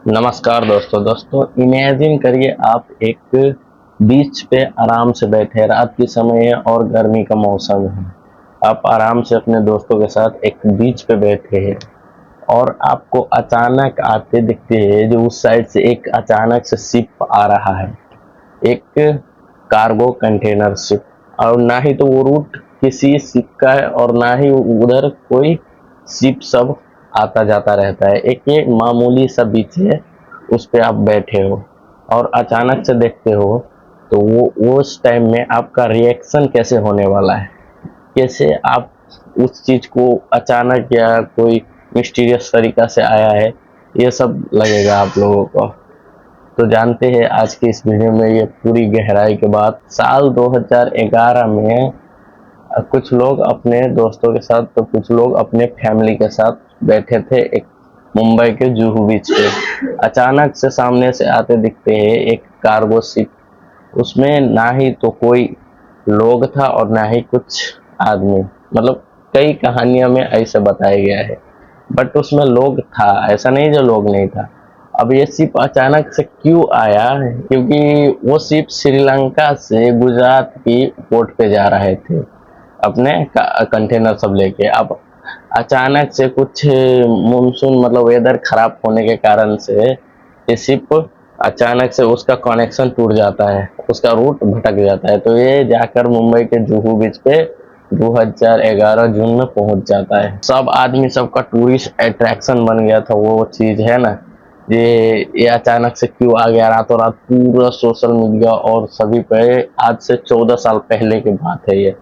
नमस्कार दोस्तों इमेजिन करिए आप एक बीच पे आराम से बैठे, रात की समय है और गर्मी का मौसम है। आप आराम से अपने दोस्तों के साथ एक बीच पे बैठे हैं और आपको अचानक आते दिखते हैं जो उस साइड से एक अचानक से शिप आ रहा है, एक कार्गो कंटेनर शिप। और ना ही तो वो रूट किसी शिप का है और ना ही उधर कोई शिप सब आता जाता रहता है। एक ये मामूली सा बीच है, उस पे आप बैठे हो और अचानक से देखते हो, तो वो उस टाइम में आपका रिएक्शन कैसे होने वाला है, कैसे आप उस चीज को अचानक या कोई मिस्टीरियस तरीका से आया है, ये सब लगेगा आप लोगों को। तो जानते हैं आज की इस वीडियो में ये पूरी गहराई के बाद। साल 2011 में कुछ लोग अपने दोस्तों के साथ तो कुछ लोग अपने फैमिली के साथ बैठे थे एक मुंबई के जुहू बीच पे। अचानक से सामने से आते दिखते हैं एक कार्गो शिप। उसमें ना ही तो कोई लोग था और ना ही कुछ आदमी। मतलब कई कहानियों में ऐसे बताया गया है, बट उसमें लोग था, ऐसा नहीं जो लोग नहीं था। अब ये शिप अचानक से क्यों आया, क्योंकि वो शिप श्रीलंका से गुजरात की पोर्ट पे जा रहे थे अपने कंटेनर सब लेके। अब अचानक से कुछ मानसून मतलब वेदर खराब होने के कारण से ये शिप अचानक से उसका कनेक्शन टूट जाता है, उसका रूट भटक जाता है। तो ये जाकर मुंबई के जुहू बीच पे 2011 जून में पहुंच जाता है। सब आदमी सबका टूरिस्ट अट्रैक्शन बन गया था वो चीज, है ना। ये अचानक से क्यों आ गया रातों रात, पूरा सोशल मीडिया और सभी पे। आज से 14 साल पहले की बात है ये।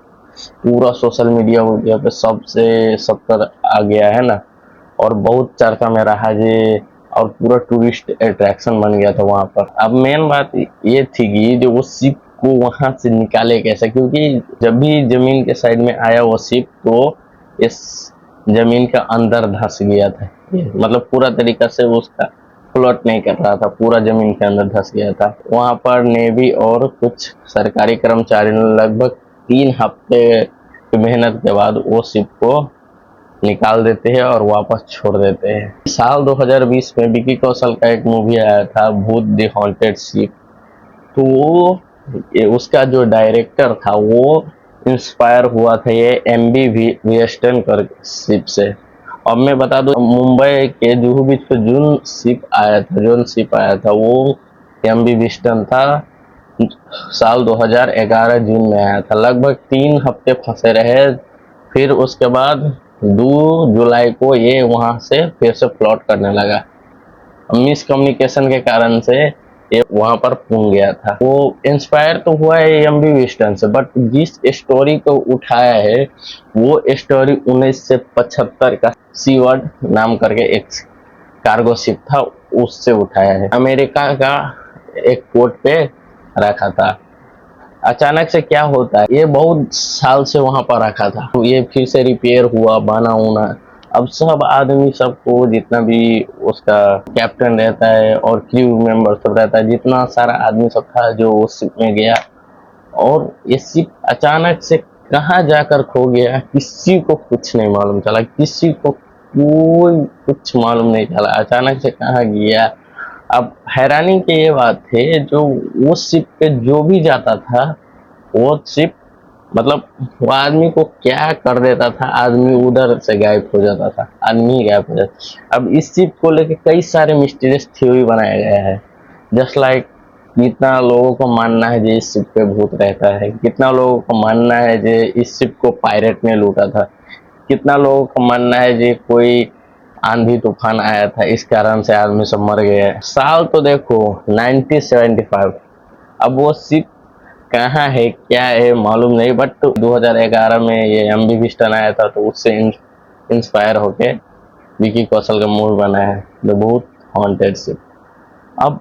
पूरा सोशल मीडिया पे सबसे सब पर आ गया, है ना। और बहुत चर्चा में रहा ये, और पूरा टूरिस्ट अट्रैक्शन बन गया था वहां पर। अब मेन बात ये थी कि जो वो शिप को वहां से निकाले कैसे, क्योंकि जब भी जमीन के साइड में आया वो शिप तो इस जमीन के अंदर धंस गया था। मतलब पूरा तरीका से उसका फ्लोट नहीं कर रहा था, पूरा जमीन के अंदर धंस गया था। वहां पर नेवी और कुछ सरकारी कर्मचारी ने लगभग 3 हफ्ते की मेहनत के बाद वो शिप को निकाल देते हैं और वापस छोड़ देते हैं। साल 2020 में विकी कौशल का एक मूवी आया था, भूत द हॉन्टेड शिप। तो उसका जो डायरेक्टर था वो इंस्पायर हुआ था ये एमबी वेस्टर्न कर शिप से। अब मैं बता दूं, मुंबई के जुहू बीच पे जोन शिप आया था वो एमबी वेस्टर्न था। साल 2011 जून में आया था। लगभग 3 हफ्ते फंसे रहे, फिर उसके बाद 2 जुलाई को ये वहां से फिर से प्लॉट करने लगा। मिसकम्युनिकेशन के कारण से ये वहां पर पुंग गया था। वो इंस्पायर तो हुआ है एमबी वेस्टर्न से, बट जिस स्टोरी को उठाया है वो स्टोरी 1975 का सीवर्ड नाम करके एक कार्गो शिप था, उससे उठाया है। अमेरिका का एक पोर्ट पे रखा था। अचानक से क्या होता है, ये बहुत साल से वहां पर रखा था, तो ये फिर से रिपेयर हुआ, बना उना। अब सब आदमी सबको जितना भी उसका कैप्टन रहता है और क्रू मेंबर सब रहता है, जितना सारा आदमी सब था जो उस शिप में गया, और ये शिप अचानक से कहाँ जाकर खो गया किसी को कुछ नहीं मालूम चला। किसी को कोई कुछ मालूम नहीं चला अचानक से कहाँ गया। अब हैरानी की ये बात है, जो वो शिप पे जो भी जाता था वो शिप मतलब वो आदमी को क्या कर देता था, आदमी उधर से गायब हो जाता था, आदमी गायब हो जाता। अब इस शिप को लेके कई सारे मिस्टीरियस थ्योरी बनाया गया है। जस्ट लाइक कितना लोगों को मानना है जो इस शिप पे भूत रहता है, कितना लोगों को मानना है जो इस शिप को पायरेट ने लूटा था, कितना लोगों को मानना है जो कोई आंधी तूफान आया था इस कारण से आदमी सब मर गए। साल तो देखो 1975। अब वो शिप कहाँ है क्या है मालूम नहीं, बट 2011 में ये एमबी विस्टन आया था तो उससे इंस्पायर होके विकी कौशल का मूवी बना है द भूत हॉन्टेड शिप। अब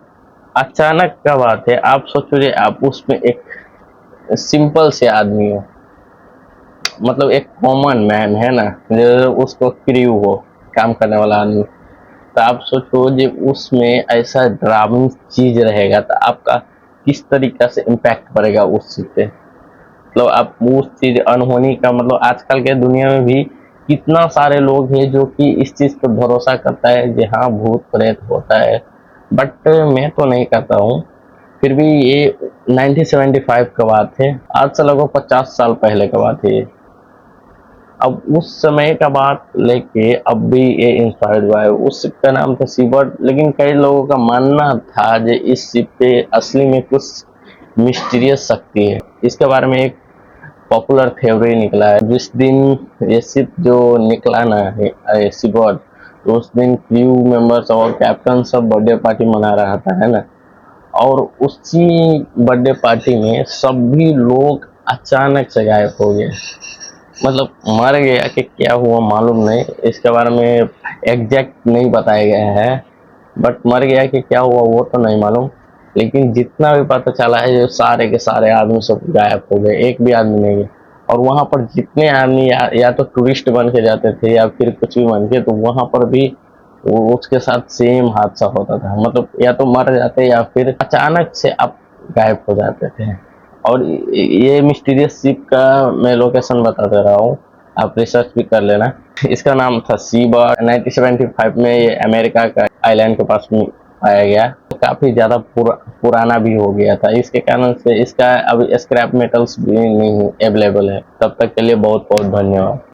अचानक का बात है, आप सोचो आप उसमें एक सिंपल से आदमी हो, मतलब एक कॉमन मैन है ना, जो उसको क्रू हो, काम करने वाला आदमी। तो आप सोचो जो उसमें ऐसा ड्रामिंग चीज रहेगा तो आपका किस तरीका से इम्पैक्ट पड़ेगा उस चीज पे। मतलब आप उस चीज अनहोनी का मतलब आजकल के दुनिया में भी कितना सारे लोग हैं जो कि इस चीज पर भरोसा करता है कि हाँ भूत प्रेत होता है, बट मैं तो नहीं करता हूँ। फिर भी ये 1975 का बात है, आज से लगभग 50 साल पहले का बात है ये। अब उस समय का बात लेके अब भी ये इंस्पायर्ड हुआ है। उस शिप का नाम था सीबर्ड, लेकिन कई लोगों का मानना था कि इस शिप पे असली में कुछ मिस्टीरियस शक्ति है। इसके बारे में एक पॉपुलर थ्योरी निकला है। जिस दिन ये शिप जो निकला ना है सीबर्ड, तो उस दिन क्रू मेंबर्स और कैप्टन सब बर्थडे पार्टी मना रहा था, है ना। और उसी बर्थडे पार्टी में सभी लोग अचानक से गायब हो गए। मतलब मर गया कि क्या हुआ मालूम नहीं, इसके बारे में एग्जैक्ट नहीं बताया गया है। बट मर गया कि क्या हुआ वो तो नहीं मालूम। लेकिन जितना भी पता चला है, जो सारे के सारे आदमी सब गायब हो गए, एक भी आदमी नहीं है। और वहां पर जितने आदमी या तो टूरिस्ट बन के जाते थे या फिर कुछ भी बन के, तो वहां पर भी उसके साथ सेम हादसा होता था। मतलब या तो मर जाते या फिर अचानक से आप गायब हो जाते थे। और ये मिस्टीरियस शिप का मैं लोकेशन बता दे रहा हूँ, आप रिसर्च भी कर लेना। इसका नाम था सीबर्ड। 1975 में ये अमेरिका का आइलैंड के पास में पाया गया। तो काफी ज्यादा पुराना भी हो गया था, इसके कारण से इसका अब स्क्रैप मेटल्स भी नहीं अवेलेबल है। तब तक के लिए बहुत बहुत धन्यवाद।